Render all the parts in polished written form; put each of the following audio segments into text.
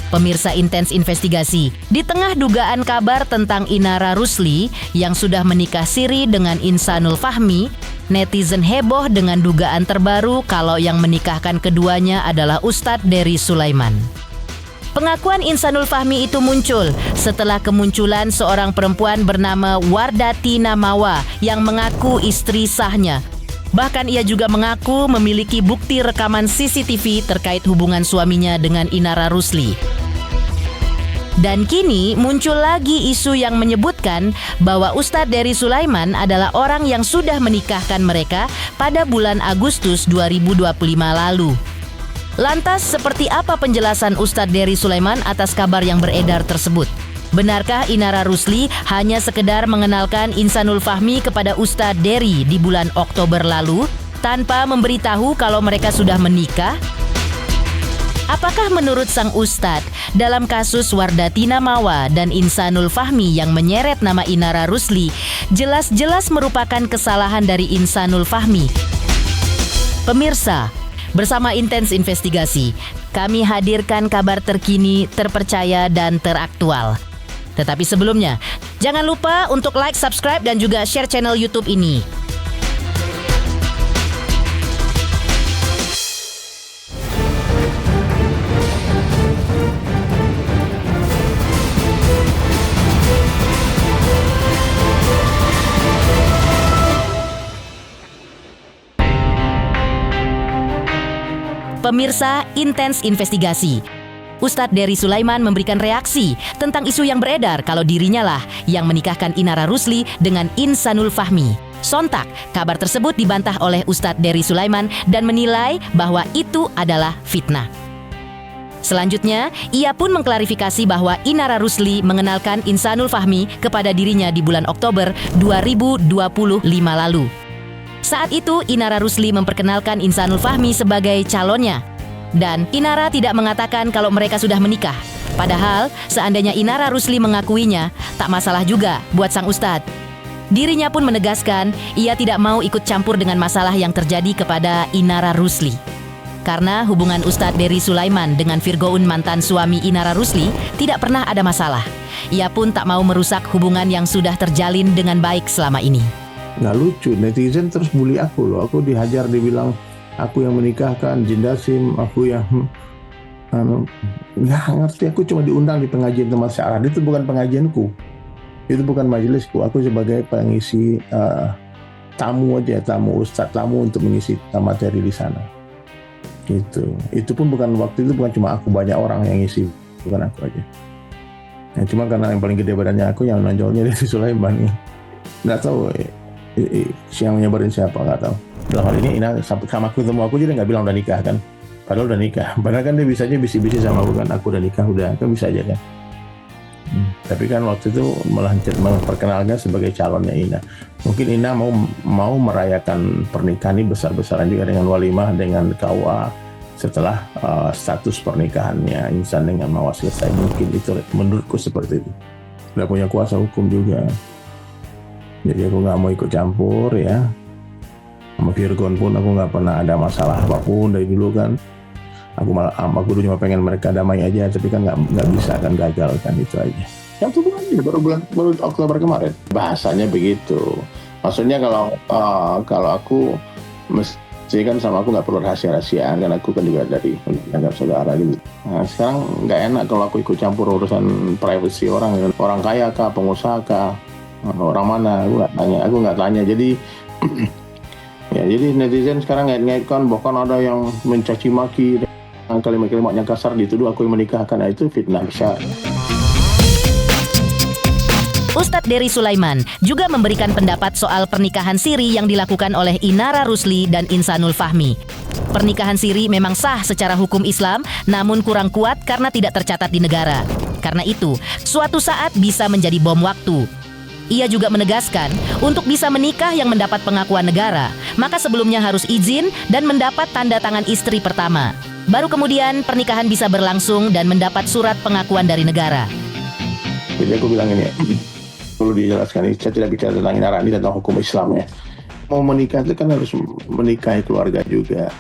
Pemirsa Intens Investigasi, di tengah dugaan kabar tentang Inara Rusli yang sudah menikah siri dengan Insanul Fahmi, netizen heboh dengan dugaan terbaru kalau yang menikahkan keduanya adalah Ustadz Dery Sulaiman. Pengakuan Insanul Fahmi itu muncul setelah kemunculan seorang perempuan bernama Wardati Namawa yang mengaku istri sahnya. Bahkan ia juga mengaku memiliki bukti rekaman CCTV terkait hubungan suaminya dengan Inara Rusli. Dan kini muncul lagi isu yang menyebutkan bahwa Ustadz Dery Sulaiman adalah orang yang sudah menikahkan mereka pada bulan Agustus 2025 lalu. Lantas, seperti apa penjelasan Ustadz Dery Sulaiman atas kabar yang beredar tersebut? Benarkah Inara Rusli hanya sekedar mengenalkan Insanul Fahmi kepada Ustadz Dery di bulan Oktober lalu tanpa memberitahu kalau mereka sudah menikah? Apakah menurut sang Ustadz, dalam kasus Wardati Namawa dan Insanul Fahmi yang menyeret nama Inara Rusli, jelas-jelas merupakan kesalahan dari Insanul Fahmi? Pemirsa, bersama Intens Investigasi, kami hadirkan kabar terkini, terpercaya, dan teraktual. Tetapi sebelumnya, jangan lupa untuk like, subscribe, dan juga share channel YouTube ini. Pemirsa Intens Investigasi, Ustadz Dery Sulaiman memberikan reaksi tentang isu yang beredar kalau dirinya lah yang menikahkan Inara Rusli dengan Insanul Fahmi. Sontak, kabar tersebut dibantah oleh Ustadz Dery Sulaiman dan menilai bahwa itu adalah fitnah. Selanjutnya, ia pun mengklarifikasi bahwa Inara Rusli mengenalkan Insanul Fahmi kepada dirinya di bulan Oktober 2025 lalu. Saat itu, Inara Rusli memperkenalkan Insanul Fahmi sebagai calonnya. Dan Inara tidak mengatakan kalau mereka sudah menikah. Padahal, seandainya Inara Rusli mengakuinya, tak masalah juga buat sang ustadz. Dirinya pun menegaskan, ia tidak mau ikut campur dengan masalah yang terjadi kepada Inara Rusli. Karena hubungan Ustadz Dery Sulaiman dengan Virgoun mantan suami Inara Rusli tidak pernah ada masalah. Ia pun tak mau merusak hubungan yang sudah terjalin dengan baik selama ini. Nggak lucu, netizen terus bully aku loh. Aku dihajar, dibilang aku yang menikahkan Jindasim, aku yang nggak ngerti. Aku cuma diundang di pengajian tempat syarah. Itu bukan pengajianku, itu bukan majelisku. Aku sebagai pengisi tamu aja, tamu ustadz, tamu untuk mengisi materi di sana. Itu pun bukan, waktu itu bukan cuma aku, banyak orang yang ngisi, bukan aku aja. Ya, cuma karena yang paling gede badannya aku, yang nonjolnya Dery Sulaiman. Nggak tahu yang nyebarin siapa, nggak tahu. Dalam hal ini Ina sama aku ketemu aku, jadi nggak bilang udah nikah kan, padahal udah nikah. Padahal kan dia bisa aja bisi-bisi sama aku kan, aku udah nikah, udah kan bisa aja kan. Tapi kan waktu itu malah memperkenalkan sebagai calonnya Ina. Mungkin Ina mau merayakan pernikahan ini besar-besaran juga dengan walimah, dengan KUA setelah status pernikahannya Insan dengan Mawar selesai. Mungkin itu menurutku seperti itu. Udah punya kuasa hukum juga, jadi aku nggak mau ikut campur ya. Sama Virgon pun aku nggak pernah ada masalah apapun dari dulu kan. Aku dulu cuma pengen mereka damai aja, tapi kan nggak bisa kan, gagal kan, itu aja. Yang itu baru Oktober kemarin. Bahasanya begitu. Maksudnya kalau aku mesti kan sama aku nggak perlu rahasia-rahasiaan kan, aku kan juga dari anggap saudara gitu. Nah, sekarang nggak enak kalau aku ikut campur urusan privasi orang kaya kah, pengusaha kah, orang mana, aku nggak tanya. Jadi ya, jadi netizen sekarang ngait-ngaitkan bahkan ada yang mencaci maki dengan kalimat-kalimat yang kasar, dituduh aku yang menikahkan. Itu fitnah besar. Ustadz Dery Sulaiman juga memberikan pendapat soal pernikahan siri yang dilakukan oleh Inara Rusli dan Insanul Fahmi. Pernikahan siri memang sah secara hukum Islam, namun kurang kuat karena tidak tercatat di negara. Karena itu, suatu saat bisa menjadi bom waktu. Ia juga menegaskan, untuk bisa menikah yang mendapat pengakuan negara, maka sebelumnya harus izin dan mendapat tanda tangan istri pertama. Baru kemudian pernikahan bisa berlangsung dan mendapat surat pengakuan dari negara. Jadi aku bilang ini, perlu dijelaskan, saya tidak bicara tentang Inara, ini tentang hukum Islam ya. Mau menikah itu kan harus menikahi keluarga juga.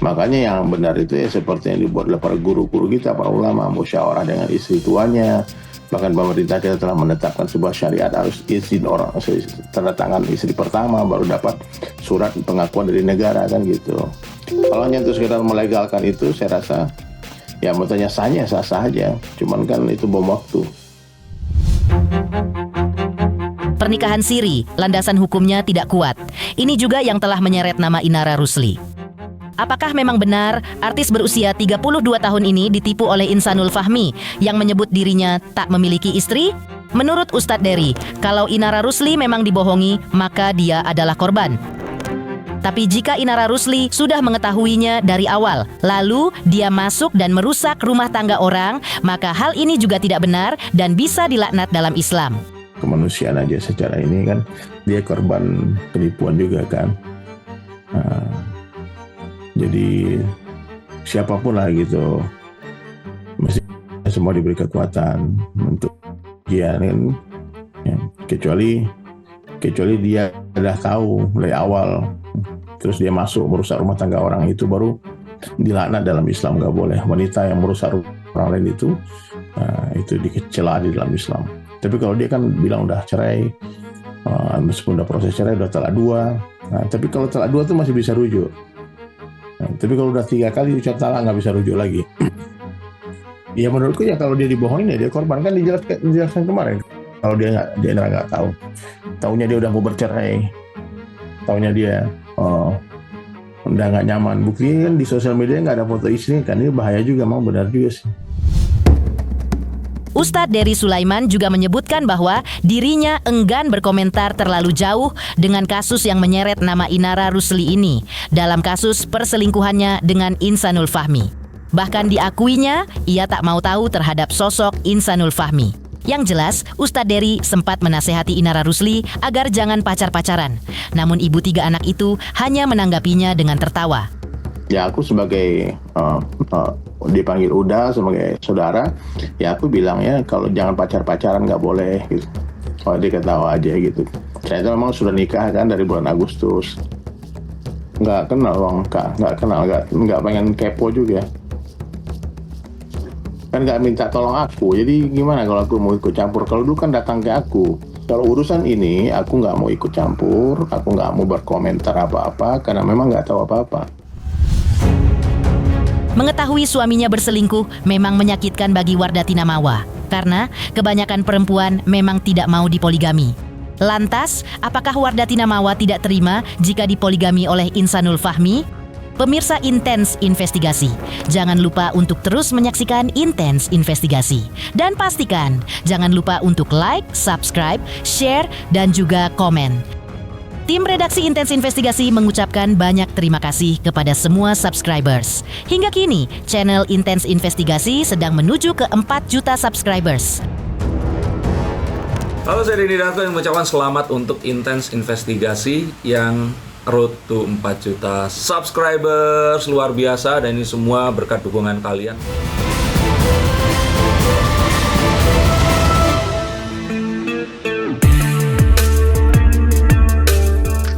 Makanya yang benar itu ya seperti yang dibuat oleh para guru-guru kita, para ulama, musyawarah dengan istri tuanya. Bahkan pemerintah kita telah menetapkan sebuah syariat harus izin orang, tanda tangan istri pertama baru dapat surat pengakuan dari negara kan gitu. Kalau hanya untuk sekedar melegalkan itu, saya rasa ya menurutnya sah-sah aja. Cuman kan itu bom waktu. Pernikahan siri, landasan hukumnya tidak kuat. Ini juga yang telah menyeret nama Inara Rusli. Apakah memang benar artis berusia 32 tahun ini ditipu oleh Insanul Fahmi yang menyebut dirinya tak memiliki istri? Menurut Ustadz Dery, kalau Inara Rusli memang dibohongi, maka dia adalah korban. Tapi jika Inara Rusli sudah mengetahuinya dari awal, lalu dia masuk dan merusak rumah tangga orang, maka hal ini juga tidak benar dan bisa dilaknat dalam Islam. Kemanusiaan aja secara ini kan, dia korban penipuan juga kan. Jadi siapapun lah gitu, mesti semua diberi kekuatan untuk dia kan, ya, kecuali dia sudah tahu dari awal, terus dia masuk merusak rumah tangga orang, itu baru dilaknat dalam Islam. Nggak boleh wanita yang merusak orang lain itu dicela di dalam Islam. Tapi kalau dia kan bilang udah cerai, meskipun udah proses cerai, udah talak 2, tapi kalau talak 2 itu masih bisa rujuk. Tapi kalau udah 3 kali ucap talak nggak bisa rujuk lagi. Ya menurutku ya kalau dia dibohongin ya dia korban, kan dijelaskan kemarin. Kalau dia nggak tahu, taunya dia udah mau bercerai, taunya dia udah nggak nyaman. Buktinya kan di sosial media nggak ada foto istri, kan ini bahaya juga, mau benar juga sih. Ustadz Dery Sulaiman juga menyebutkan bahwa dirinya enggan berkomentar terlalu jauh dengan kasus yang menyeret nama Inara Rusli ini dalam kasus perselingkuhannya dengan Insanul Fahmi. Bahkan diakuinya, ia tak mau tahu terhadap sosok Insanul Fahmi. Yang jelas, Ustadz Dery sempat menasehati Inara Rusli agar jangan pacar-pacaran. Namun ibu 3 anak itu hanya menanggapinya dengan tertawa. Ya aku sebagai dipanggil Uda sebagai saudara, ya aku bilang ya kalau jangan pacaran nggak boleh gitu. Oh dia ketawa aja gitu. Saya itu memang sudah nikah kan dari bulan Agustus. Nggak kenal nggak pengen kepo juga. Kan nggak minta tolong aku, jadi gimana kalau aku mau ikut campur? Kalau dulu kan datang ke aku. Kalau urusan ini aku nggak mau ikut campur, aku nggak mau berkomentar apa-apa karena memang nggak tahu apa-apa. Mengetahui suaminya berselingkuh memang menyakitkan bagi Wardati Namawa, karena kebanyakan perempuan memang tidak mau dipoligami. Lantas, apakah Wardati Namawa tidak terima jika dipoligami oleh Insanul Fahmi? Pemirsa Intens Investigasi, jangan lupa untuk terus menyaksikan Intens Investigasi. Dan pastikan, jangan lupa untuk like, subscribe, share, dan juga komen. Tim redaksi Intens Investigasi mengucapkan banyak terima kasih kepada semua subscribers. Hingga kini, channel Intens Investigasi sedang menuju ke 4 juta subscribers. Halo, saya Denny Darto yang mengucapkan selamat untuk Intens Investigasi yang road to 4 juta subscribers. Luar biasa, dan ini semua berkat dukungan kalian.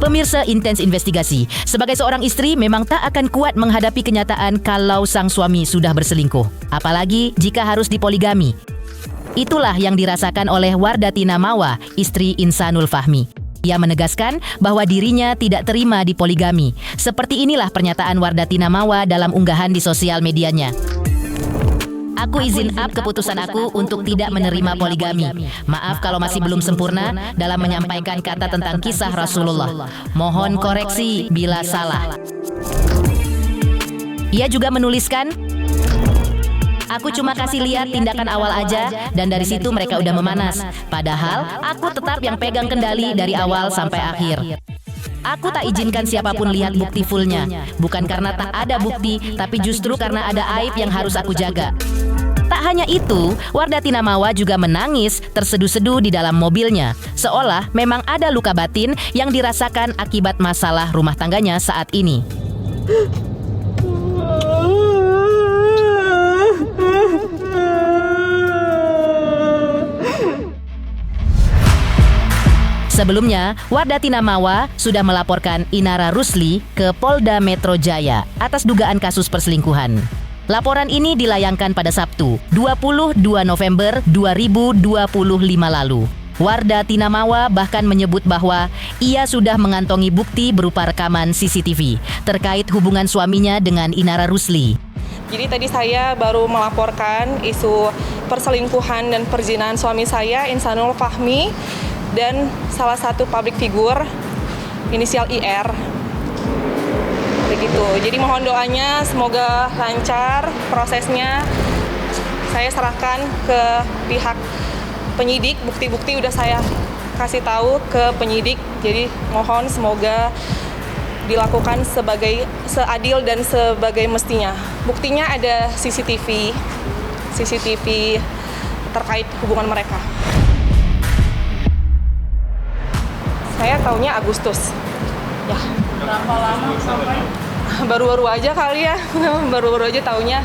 Pemirsa Intens Investigasi, sebagai seorang istri memang tak akan kuat menghadapi kenyataan kalau sang suami sudah berselingkuh, apalagi jika harus dipoligami. Itulah yang dirasakan oleh Wardati Namawa, istri Insanul Fahmi. Ia menegaskan bahwa dirinya tidak terima dipoligami. Seperti inilah pernyataan Wardati Namawa dalam unggahan di sosial medianya. Aku izin up keputusan aku untuk tidak menerima poligami. Maaf kalau masih belum sempurna dalam menyampaikan kata tentang kisah Rasulullah. Mohon koreksi bila salah. Ia juga menuliskan, aku cuma kasih lihat tindakan awal aja dan dari situ mereka udah memanas. Padahal aku tetap yang pegang kendali dari awal sampai akhir. Aku tak izinkan siapapun lihat bukti fullnya. Bukan karena tak ada bukti, tapi justru karena ada aib yang harus aku jaga. Tak hanya itu, Wardati Namawa juga menangis terseduh-seduh di dalam mobilnya. Seolah memang ada luka batin yang dirasakan akibat masalah rumah tangganya saat ini. Sebelumnya, Wardah Tinamawa sudah melaporkan Inara Rusli ke Polda Metro Jaya atas dugaan kasus perselingkuhan. Laporan ini dilayangkan pada Sabtu, 22 November 2025 lalu. Wardah Tinamawa bahkan menyebut bahwa ia sudah mengantongi bukti berupa rekaman CCTV terkait hubungan suaminya dengan Inara Rusli. Jadi tadi saya baru melaporkan isu perselingkuhan dan perzinahan suami saya, Insanul Fahmi, dan salah satu public figure inisial IR. Begitu. Jadi mohon doanya semoga lancar prosesnya. Saya serahkan ke pihak penyidik, bukti-bukti udah saya kasih tahu ke penyidik. Jadi mohon semoga dilakukan sebagai seadil dan sebagai mestinya. Buktinya ada CCTV terkait hubungan mereka. Saya taunya Agustus. Ya. Berapa lama sampai? Baru-baru aja kali ya. Baru-baru aja taunya.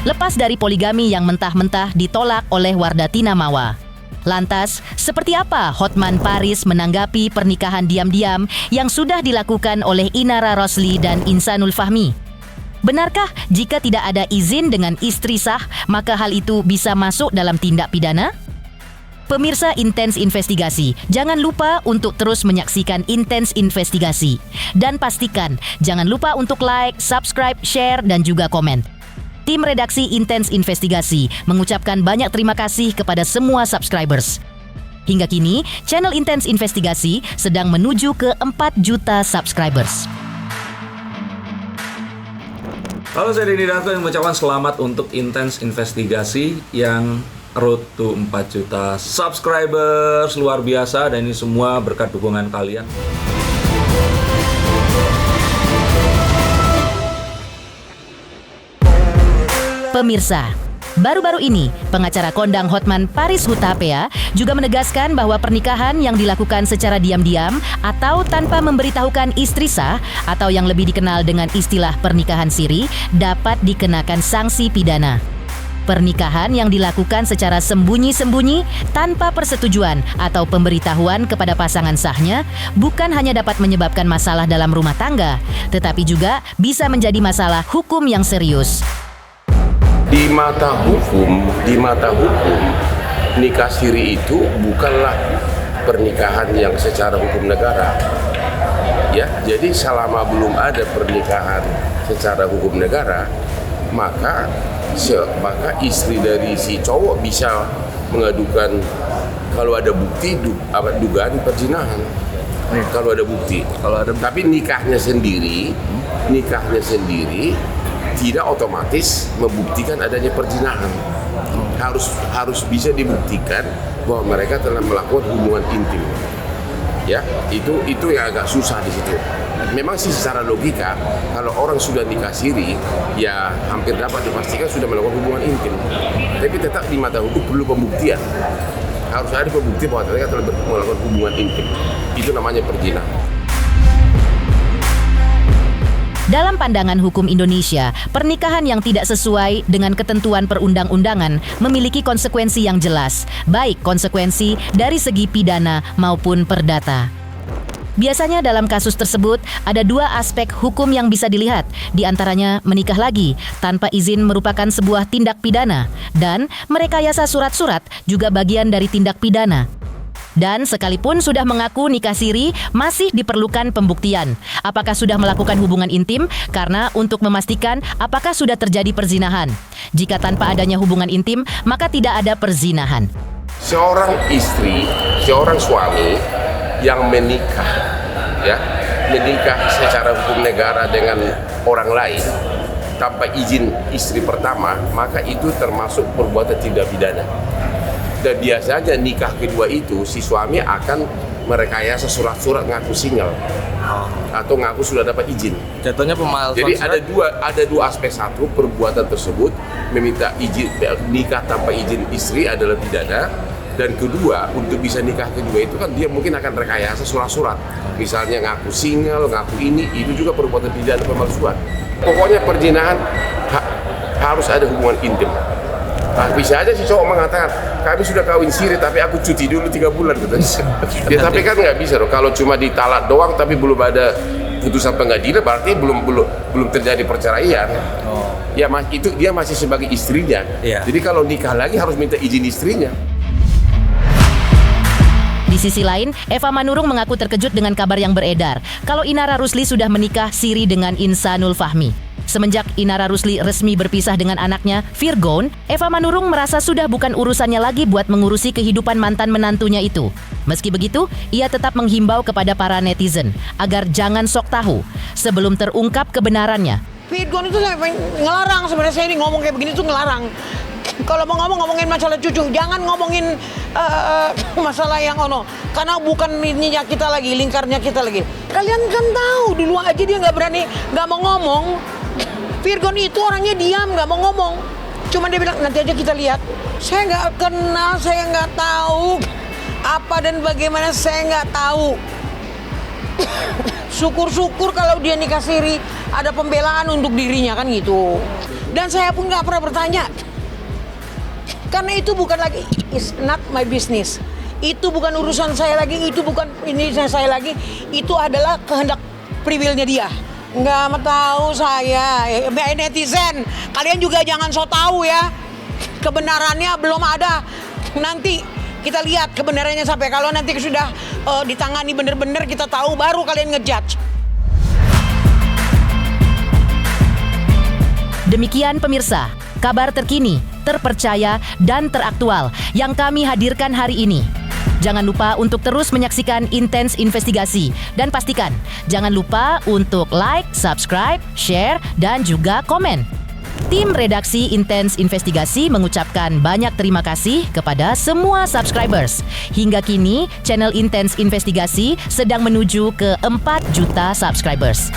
Lepas dari poligami yang mentah-mentah ditolak oleh Wardah Tinamawa. Lantas, seperti apa Hotman Paris menanggapi pernikahan diam-diam yang sudah dilakukan oleh Inara Rusli dan Insanul Fahmi? Benarkah jika tidak ada izin dengan istri sah, maka hal itu bisa masuk dalam tindak pidana? Pemirsa Intens Investigasi, jangan lupa untuk terus menyaksikan Intens Investigasi. Dan pastikan, jangan lupa untuk like, subscribe, share, dan juga komen. Tim redaksi Intens Investigasi mengucapkan banyak terima kasih kepada semua subscribers. Hingga kini, channel Intens Investigasi sedang menuju ke 4 juta subscribers. Halo, saya Denny Darko yang mengucapkan selamat untuk Intens Investigasi yang road to 4 juta subscribers. Luar biasa, dan ini semua berkat dukungan kalian. Pemirsa, baru-baru ini pengacara kondang Hotman Paris Hutapea juga menegaskan bahwa pernikahan yang dilakukan secara diam-diam atau tanpa memberitahukan istri sah atau yang lebih dikenal dengan istilah pernikahan siri dapat dikenakan sanksi pidana. Pernikahan yang dilakukan secara sembunyi-sembunyi tanpa persetujuan atau pemberitahuan kepada pasangan sahnya bukan hanya dapat menyebabkan masalah dalam rumah tangga, tetapi juga bisa menjadi masalah hukum yang serius. Di mata hukum, nikah siri itu bukanlah pernikahan yang secara hukum negara. Ya, jadi selama belum ada pernikahan secara hukum negara, maka istri dari si cowok bisa mengadukan kalau ada bukti dugaan perzinahan. Kalau ada bukti. Tapi nikahnya sendiri tidak otomatis membuktikan adanya perzinahan. Harus bisa dibuktikan bahwa mereka telah melakukan hubungan intim. Ya, itu yang agak susah di situ. Memang sih secara logika kalau orang sudah nikah siri, ya hampir dapat dipastikan sudah melakukan hubungan intim. Tapi tetap di mata hukum perlu pembuktian. Harus ada pembukti bahwa mereka telah melakukan hubungan intim. Itu namanya perzinahan. Dalam pandangan hukum Indonesia, pernikahan yang tidak sesuai dengan ketentuan perundang-undangan memiliki konsekuensi yang jelas, baik konsekuensi dari segi pidana maupun perdata. Biasanya dalam kasus tersebut ada 2 aspek hukum yang bisa dilihat, di antaranya menikah lagi tanpa izin merupakan sebuah tindak pidana, dan merekayasa surat-surat juga bagian dari tindak pidana. Dan sekalipun sudah mengaku nikah siri, masih diperlukan pembuktian. Apakah sudah melakukan hubungan intim? Karena untuk memastikan apakah sudah terjadi perzinahan. Jika tanpa adanya hubungan intim, maka tidak ada perzinahan. Seorang istri, seorang suami yang menikah secara hukum negara dengan orang lain tanpa izin istri pertama, maka itu termasuk perbuatan tindak pidana. Dan biasanya nikah kedua itu si suami akan merekayasa surat-surat ngaku single atau ngaku sudah dapat izin. Jatuhnya pemalsuan. Jadi ada dua aspek. Satu, perbuatan tersebut meminta izin nikah tanpa izin istri adalah pidana. Dan kedua, untuk bisa nikah kedua itu kan dia mungkin akan rekayasa surat-surat. Misalnya ngaku single, ngaku ini, itu juga perbuatan pidana pemalsuan. Pokoknya perzinahan harus ada hubungan intim. Bisa aja si cowok mengatakan, kami sudah kawin siri tapi aku cuti dulu 3 bulan katanya. Ya tapi kan nggak bisa loh, kalau cuma ditalak doang tapi belum ada putusan pengadilan berarti belum terjadi perceraian. Ya itu dia masih sebagai istrinya. Jadi kalau nikah lagi harus minta izin istrinya. Di sisi lain, Eva Manurung mengaku terkejut dengan kabar yang beredar kalau Inara Rusli sudah menikah siri dengan Insanul Fahmi. Semenjak Inara Rusli resmi berpisah dengan anaknya, Virgon, Eva Manurung merasa sudah bukan urusannya lagi buat mengurusi kehidupan mantan menantunya itu. Meski begitu, ia tetap menghimbau kepada para netizen agar jangan sok tahu sebelum terungkap kebenarannya. Virgon itu sampai ngelarang, sebenarnya saya ini ngomong kayak begini tuh ngelarang. Kalau mau ngomongin masalah cucu, jangan ngomongin masalah yang karena bukan ininya kita lagi, lingkarnya kita lagi. Kalian kan tahu dulu aja dia nggak mau ngomong. Virgon itu orangnya diam, nggak mau ngomong. Cuma dia bilang nanti aja kita lihat. Saya nggak kenal, saya nggak tahu apa dan bagaimana, saya nggak tahu. Syukur-syukur kalau dia nikah siri ada pembelaan untuk dirinya kan gitu. Dan saya pun nggak pernah bertanya. Karena itu bukan lagi, it's not my business. Itu bukan urusan saya lagi, itu bukan ini saya lagi. Itu adalah kehendak privilnya dia. Nggak tahu saya, netizen. Kalian juga jangan so tahu ya. Kebenarannya belum ada. Nanti kita lihat kebenarannya sampai kalau nanti sudah ditangani bener-bener kita tahu baru kalian ngejudge. Demikian pemirsa, kabar terkini, terpercaya, dan teraktual yang kami hadirkan hari ini. Jangan lupa untuk terus menyaksikan Intens Investigasi. Dan pastikan, jangan lupa untuk like, subscribe, share, dan juga komen. Tim redaksi Intens Investigasi mengucapkan banyak terima kasih kepada semua subscribers. Hingga kini, channel Intens Investigasi sedang menuju ke 4 juta subscribers.